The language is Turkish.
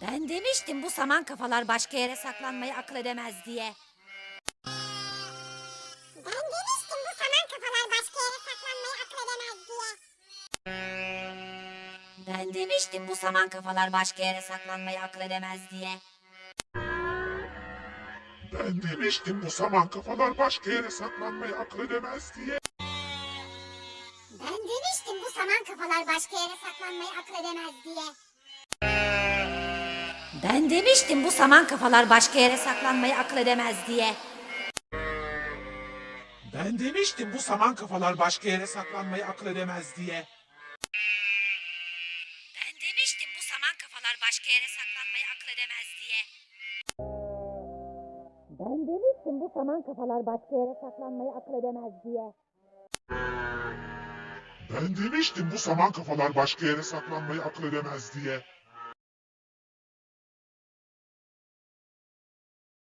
Ben demiştim bu saman kafalar başka yere saklanmayı akıl edemez diye. Ben demiştim bu saman kafalar başka yere saklanmayı akıl edemez diye. Ben demiştim bu saman kafalar başka yere saklanmayı akıl edemez diye. Ben demiştim bu saman kafalar başka yere saklanmayı akıl edemez diye. Ben demiştim bu saman kafalar başka yere saklanmayı akıl edemez diye. Ben demiştim bu saman kafalar başka yere saklanmayı akıl edemez diye. Ben demiştim bu saman kafalar başka yere saklanmayı akıl edemez diye. Ben demiştim bu saman kafalar başka yere saklanmayı akıl edemez diye. Ben demiştim bu saman kafalar başka yere saklanmayı akıl edemez diye. Ben demiştim bu saman kafalar başka yere saklanmayı akıl edemez diye.